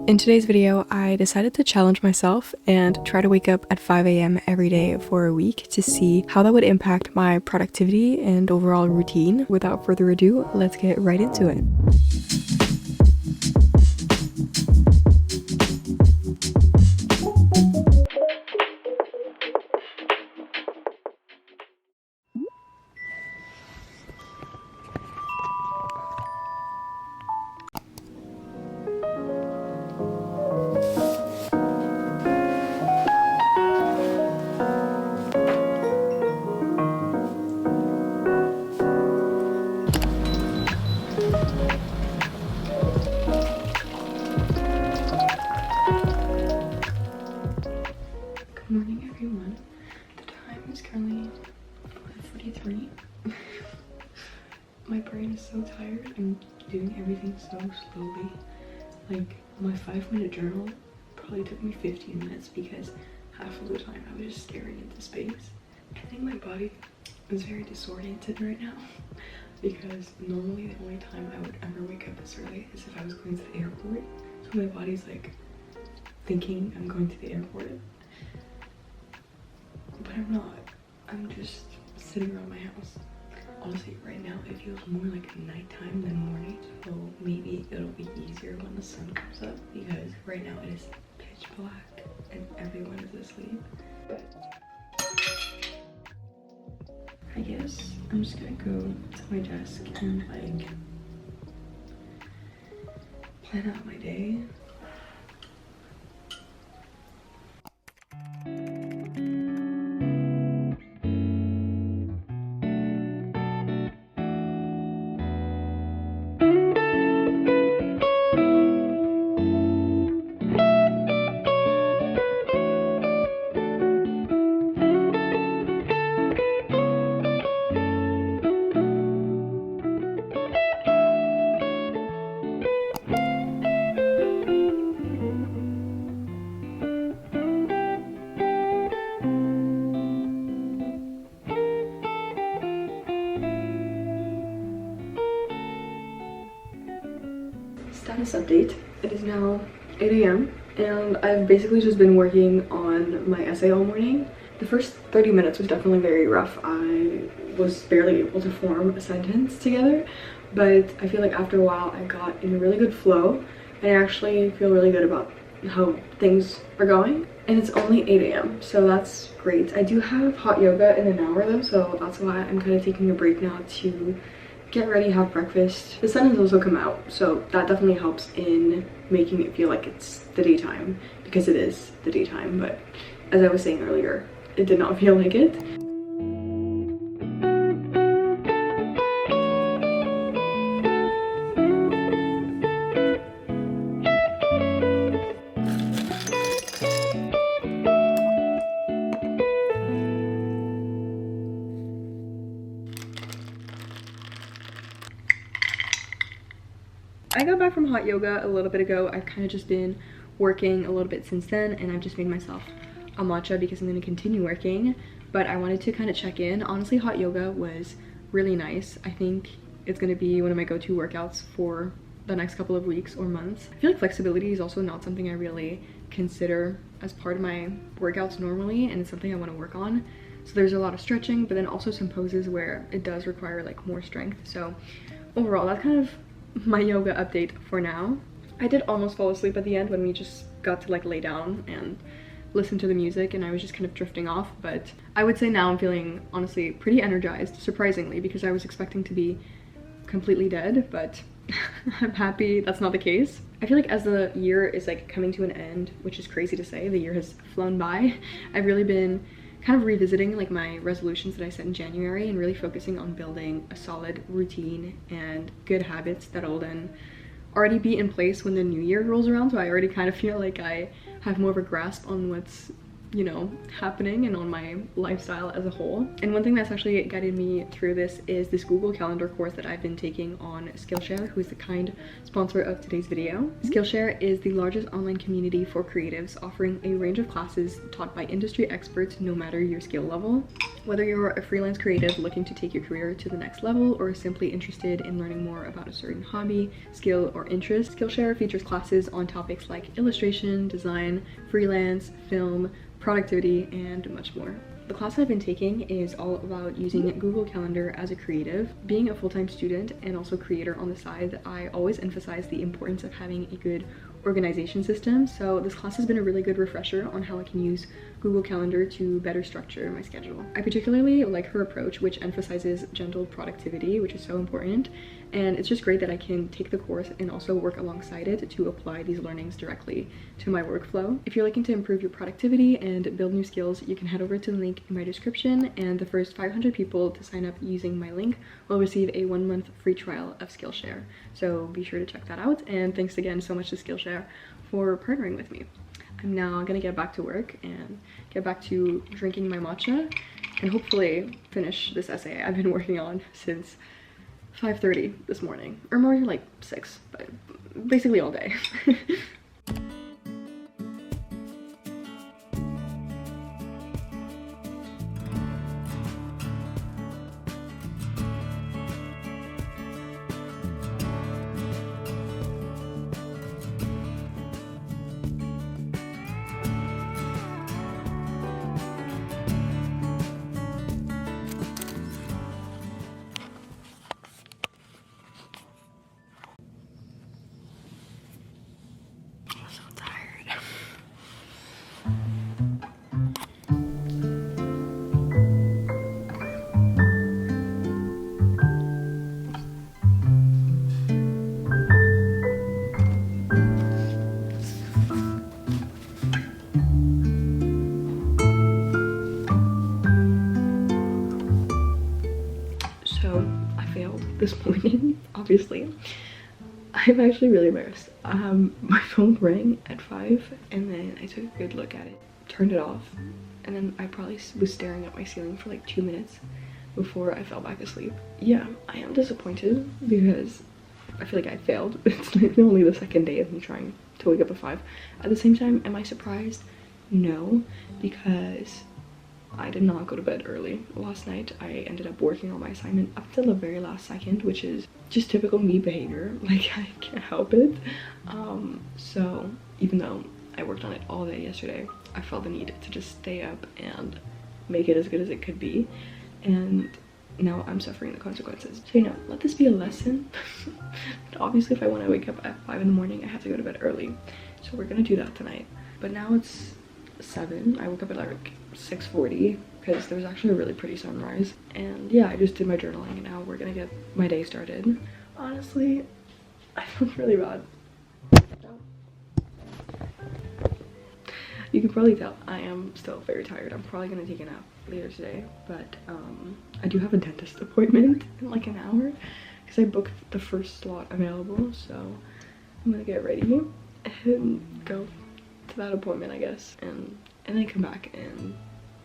In today's video, I decided to challenge myself and try to wake up at 5 a.m. every day for a week to see how that would impact my productivity and overall routine. Without further ado, let's get right into it. Good morning, everyone. The time is currently 5:43. My brain is so tired. I'm doing everything so slowly. Like, my 5-minute journal probably took me 15 minutes because half of the time I was just staring into space. I think my body is very disoriented right now because normally the only time I would ever wake up this early is if I was going to the airport. So my body's like thinking I'm going to the airport. But I'm not. I'm just sitting around my house. Honestly, right now it feels more like nighttime than morning, so maybe it'll be easier when the sun comes up because right now it is pitch black and everyone is asleep. But I guess I'm just gonna go to my desk and like plan out my day. Status update. It is now 8 a.m. and I've basically just been working on my essay all morning. The first 30 minutes was definitely very rough. I was barely able to form a sentence together, but I feel like after a while I got in a really good flow and I actually feel really good about how things are going. And it's only 8 a.m. so that's great. I do have hot yoga in an hour though, so that's why I'm kind of taking a break now to get ready, have breakfast. The sun has also come out, so that definitely helps in making it feel like it's the daytime, because it is the daytime, but as I was saying earlier, it did not feel like it. I got back from hot yoga a little bit ago. I've kind of just been working a little bit since then, and I've just made myself a matcha because I'm going to continue working, but I wanted to kind of check in. Honestly, hot yoga was really nice. I think it's going to be one of my go-to workouts for the next couple of weeks or months. I feel like flexibility is also not something I really consider as part of my workouts normally, and it's something I want to work on. So there's a lot of stretching, but then also some poses where it does require like more strength. So overall, that's kind of my yoga update for now. I did almost fall asleep at the end when we just got to like lay down and listen to the music and I was just kind of drifting off, but I would say now I'm feeling honestly pretty energized, surprisingly, because I was expecting to be completely dead, but I'm happy that's not the case. I feel like as the year is like coming to an end, which is crazy to say, the year has flown by, I've really been kind of revisiting like my resolutions that I set in January and really focusing on building a solid routine and good habits that'll then already be in place when the new year rolls around. So I already kind of feel like I have more of a grasp on what's, you know, happening and on my lifestyle as a whole. And one thing that's actually guided me through this is this Google Calendar course that I've been taking on Skillshare, who is the kind sponsor of today's video. Skillshare is the largest online community for creatives, offering a range of classes taught by industry experts no matter your skill level. Whether you're a freelance creative looking to take your career to the next level or simply interested in learning more about a certain hobby, skill, or interest, Skillshare features classes on topics like illustration, design, freelance, film, productivity, and much more. The class I've been taking is all about using Google Calendar as a creative. Being a full-time student and also creator on the side, I always emphasize the importance of having a good organization system. So this class has been a really good refresher on how I can use Google Calendar to better structure my schedule. I particularly like her approach, which emphasizes gentle productivity, which is so important. And it's just great that I can take the course and also work alongside it to apply these learnings directly to my workflow. If you're looking to improve your productivity and build new skills, you can head over to the link in my description, and the first 500 people to sign up using my link will receive a 1-month free trial of Skillshare. So be sure to check that out, and thanks again so much to Skillshare for partnering with me. I'm now gonna get back to work and get back to drinking my matcha and hopefully finish this essay I've been working on since 5:30 this morning, or more like 6, but basically all day. So I failed this morning, obviously. I'm actually really embarrassed. My phone rang at 5 and then I took a good look at it, turned it off, and then I probably was staring at my ceiling for like 2 minutes before I fell back asleep. Yeah, I am disappointed because I feel like I failed. It's like only the second day of me trying to wake up at 5. At the same time, am I surprised? No, because I did not go to bed early last night. I ended up working on my assignment up till the very last second, which is just typical me behavior. Like, I can't help it. So even though I worked on it all day yesterday, I felt the need to just stay up and make it as good as it could be. And now I'm suffering the consequences. So, you know, let this be a lesson. But obviously, if I want to wake up at 5 in the morning, I have to go to bed early. So we're gonna do that tonight. But now it's 7. I woke up at like 6:40 because there was actually a really pretty sunrise. And yeah, I just did my journaling and now we're gonna get my day started. Honestly, I feel really bad. You can probably tell I am still very tired. I'm probably gonna take a nap later today, but I do have a dentist appointment in like an hour because I booked the first slot available. So I'm gonna get ready and go to that appointment, I guess, and then come back and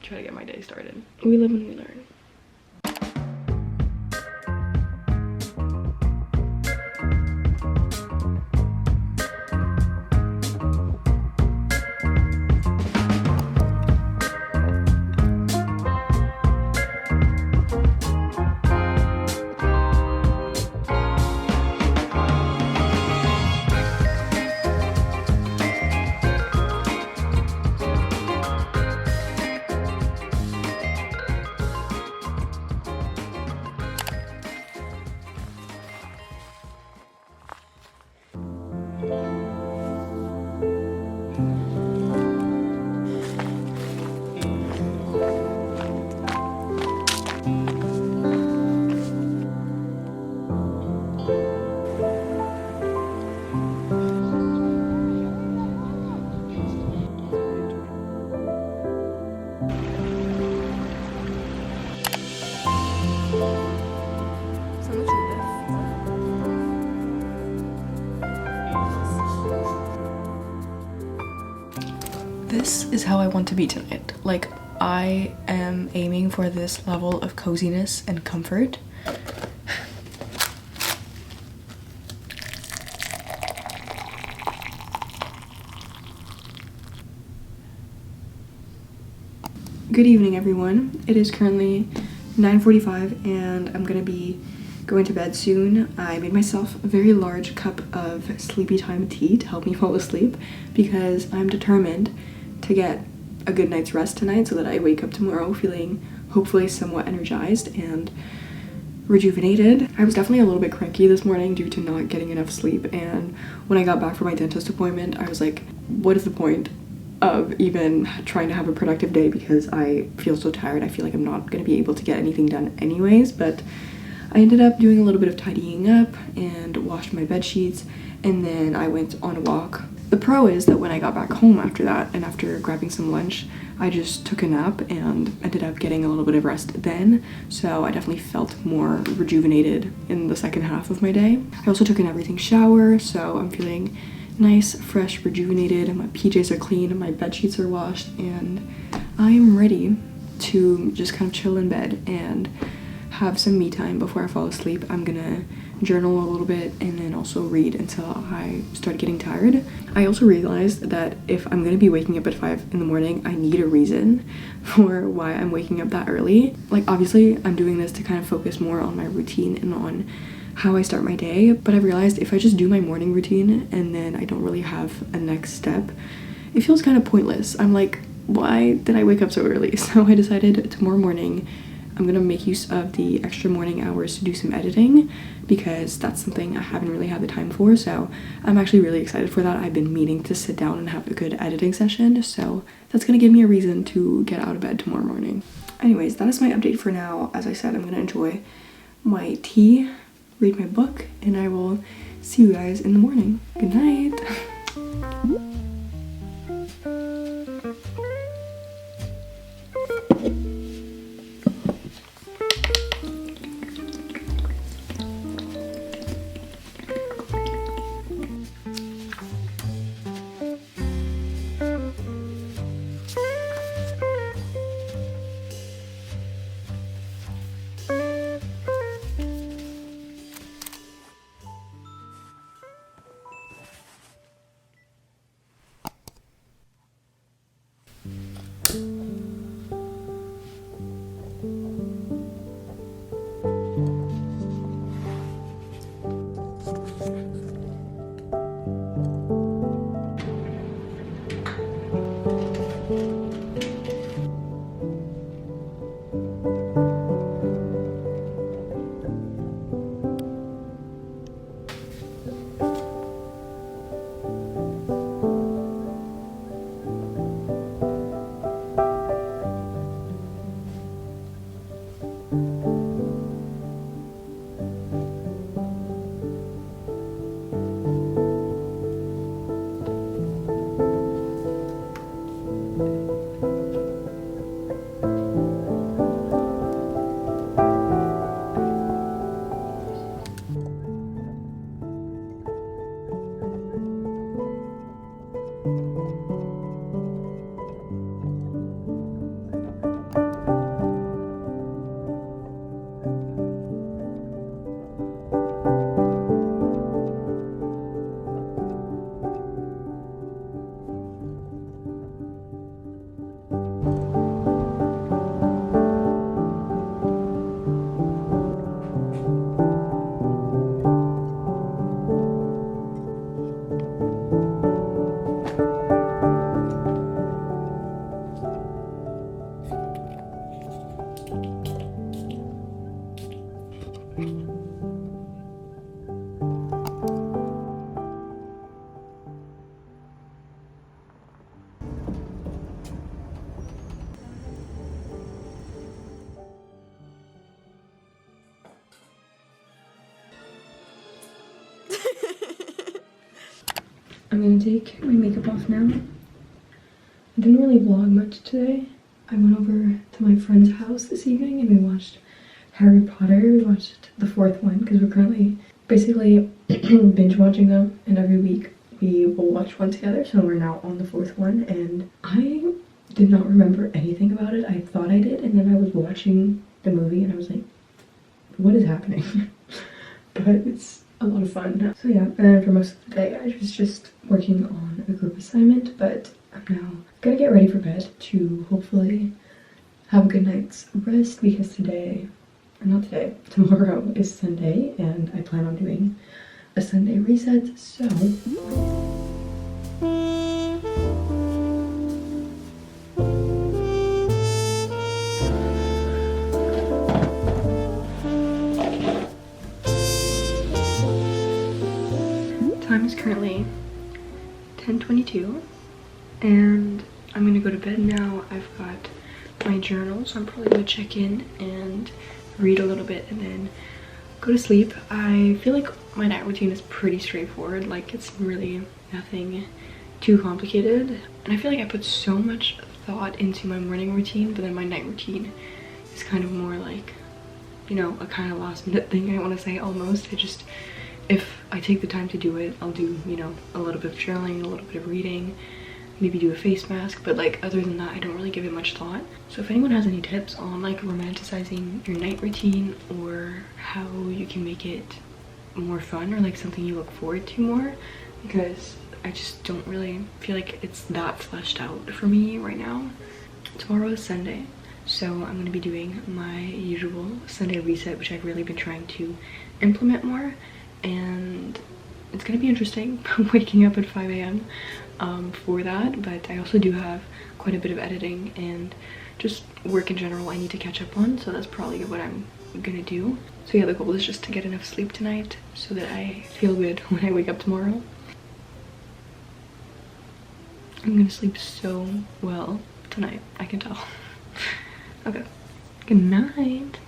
try to get my day started. We live and we learn. This is how I want to be tonight. Like, I am aiming for this level of coziness and comfort. Good evening, everyone. It is currently 9:45 and I'm gonna be going to bed soon. I made myself a very large cup of sleepy time tea to help me fall asleep because I'm determined to get a good night's rest tonight so that I wake up tomorrow feeling hopefully somewhat energized and rejuvenated. I was definitely a little bit cranky this morning due to not getting enough sleep, and when I got back from my dentist appointment I was like, what is the point of even trying to have a productive day because I feel so tired. I feel like I'm not going to be able to get anything done anyways, but I ended up doing a little bit of tidying up and washed my bed sheets, and then I went on a walk. The pro is that when I got back home after that and after grabbing some lunch, I just took a nap and ended up getting a little bit of rest then, so I definitely felt more rejuvenated in the second half of my day. I also took an everything shower, so I'm feeling nice, fresh, rejuvenated, and my PJs are clean and my bed sheets are washed, and I'm ready to just kind of chill in bed and have some me time before I fall asleep. I'm gonna journal a little bit and then also read until I start getting tired. I also realized that if I'm gonna be waking up at 5 in the morning, I need a reason for why I'm waking up that early. Like, obviously I'm doing this to kind of focus more on my routine and on how I start my day, but I've realized if I just do my morning routine and then I don't really have a next step, it feels kind of pointless. I'm like, why did I wake up so early? So I decided tomorrow morning I'm gonna make use of the extra morning hours to do some editing because that's something I haven't really had the time for, so I'm actually really excited for that. I've been meaning to sit down and have a good editing session, so that's gonna give me a reason to get out of bed tomorrow morning. Anyways, that is my update for now. As I said, I'm gonna enjoy my tea, read my book, and I will see you guys in the morning. Good night. I'm gonna take my makeup off now. I didn't really vlog much today. I went over to my friend's house this evening and we watched Harry Potter. We watched the 4th one because we're currently basically binge watching them, and every week we will watch one together, so we're now on the 4th one, and I did not remember anything about it. I thought I did, and then I was watching the movie and I was like, what is happening? But it's a lot of fun. So yeah, and then for most of the day I was just working on a group assignment, but I'm now gonna get ready for bed to hopefully have a good night's rest because tomorrow is Sunday and I plan on doing a Sunday reset, so. Time is currently 10:22 and I'm gonna go to bed now. I've got my journal, so I'm probably gonna check in and read a little bit and then go to sleep. I feel like my night routine is pretty straightforward, like it's really nothing too complicated, and I feel like I put so much thought into my morning routine, but then my night routine is kind of more like, you know, a kind of last minute thing, I want to say, almost. If I take the time to do it, I'll do, you know, a little bit of journaling, a little bit of reading, maybe do a face mask, but like other than that I don't really give it much thought. So if anyone has any tips on like romanticizing your night routine or how you can make it more fun or like something you look forward to more, because I just don't really feel like it's that fleshed out for me right now. Tomorrow is Sunday, so I'm going to be doing my usual Sunday reset, which I've really been trying to implement more, and it's going to be interesting waking up at 5 a.m. For that, but I also do have quite a bit of editing and just work in general I need to catch up on, so that's probably what I'm gonna do. So yeah, the goal is just to get enough sleep tonight so that I feel good when I wake up tomorrow. I'm gonna sleep so well tonight, I can tell. Okay, good night.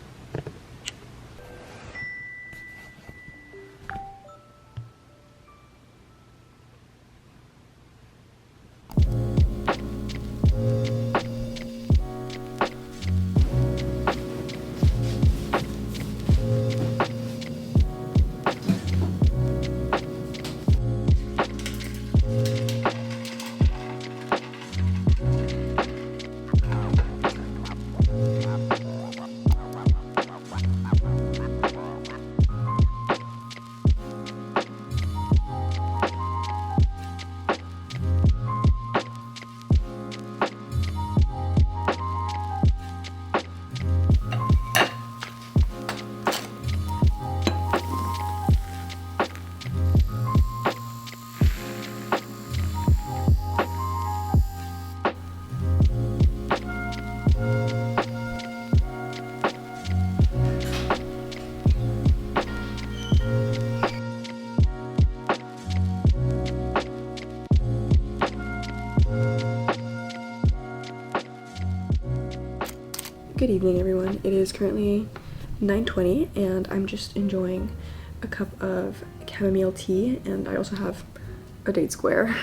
Good evening, everyone. It is currently 9:20 and I'm just enjoying a cup of chamomile tea, and I also have a date square.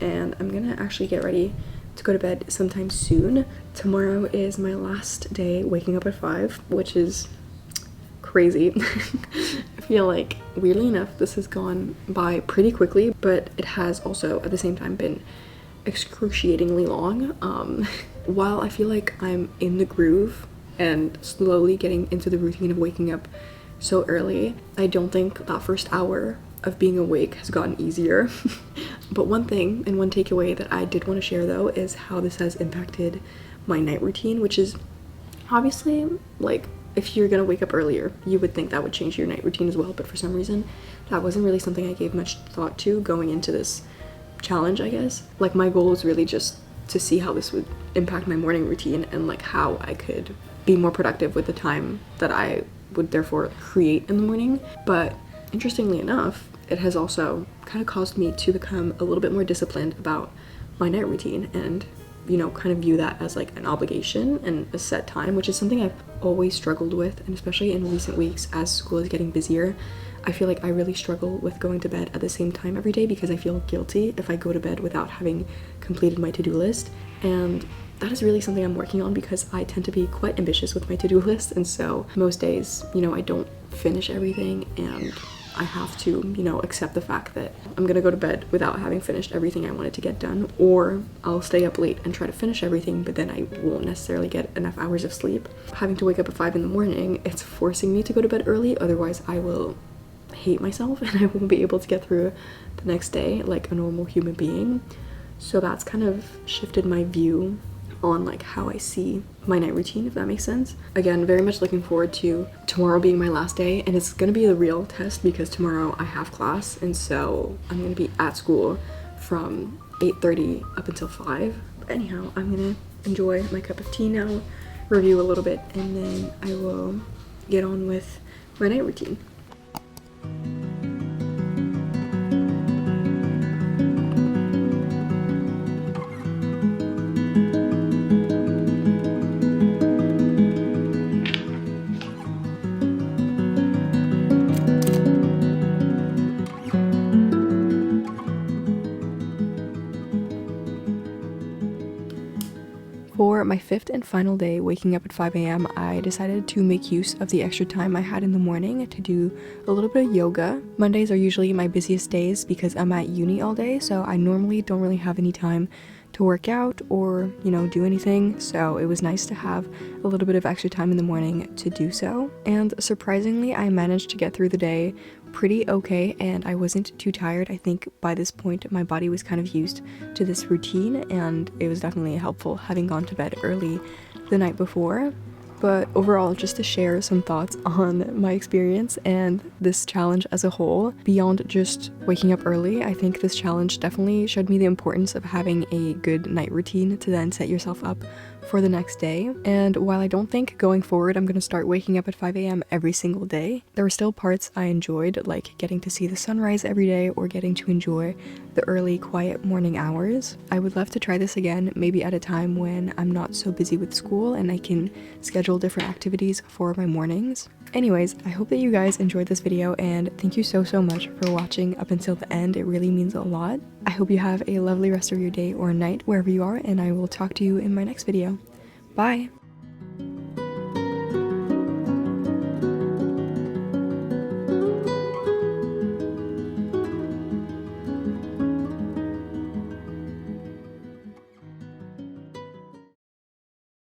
And I'm gonna actually get ready to go to bed sometime soon. Tomorrow is my last day waking up at 5, which is crazy. I feel like, weirdly enough, this has gone by pretty quickly, but it has also at the same time been excruciatingly long. While I feel like I'm in the groove and slowly getting into the routine of waking up so early, I don't think that first hour of being awake has gotten easier. But one thing and one takeaway that I did want to share though is how this has impacted my night routine, which is obviously, like, if you're gonna wake up earlier, you would think that would change your night routine as well, but for some reason that wasn't really something I gave much thought to going into this challenge, I guess. Like, my goal was really just to see how this would impact my morning routine and like how I could be more productive with the time that I would therefore create in the morning. But interestingly enough, it has also kind of caused me to become a little bit more disciplined about my night routine and, you know, kind of view that as like an obligation and a set time, which is something I've always struggled with, and especially in recent weeks as school is getting busier. I feel like I really struggle with going to bed at the same time every day because I feel guilty if I go to bed without having completed my to-do list, and that is really something I'm working on because I tend to be quite ambitious with my to-do list, and so most days, you know, I don't finish everything and I have to, you know, accept the fact that I'm gonna go to bed without having finished everything I wanted to get done, or I'll stay up late and try to finish everything, but then I won't necessarily get enough hours of sleep. Having to wake up at 5 in the morning, it's forcing me to go to bed early, otherwise I will hate myself and I won't be able to get through the next day like a normal human being. So that's kind of shifted my view on like how I see my night routine, if that makes sense. Again, very much looking forward to tomorrow being my last day, and it's gonna be the real test because tomorrow I have class, and so I'm gonna be at school from 8:30 up until 5. But anyhow, I'm gonna enjoy my cup of tea now, review a little bit, and then I will get on with my night routine. For my 5th and final day waking up at 5 a.m, I decided to make use of the extra time I had in the morning to do a little bit of yoga. Mondays are usually my busiest days because I'm at uni all day, so I normally don't really have any time to work out or, you know, do anything, so it was nice to have a little bit of extra time in the morning to do so. And surprisingly, I managed to get through the day pretty okay, and I wasn't too tired. I think by this point my body was kind of used to this routine, and it was definitely helpful having gone to bed early the night before. But overall, just to share some thoughts on my experience and this challenge as a whole, beyond just waking up early, I think this challenge definitely showed me the importance of having a good night routine to then set yourself up for the next day. And while I don't think going forward I'm gonna start waking up at 5 a.m. every single day, there were still parts I enjoyed, like getting to see the sunrise every day or getting to enjoy the early, quiet morning hours. I would love to try this again, maybe at a time when I'm not so busy with school and I can schedule different activities for my mornings. Anyways, I hope that you guys enjoyed this video, and thank you so much for watching up until the end. It really means a lot. I hope you have a lovely rest of your day or night wherever you are, and I will talk to you in my next video. Bye!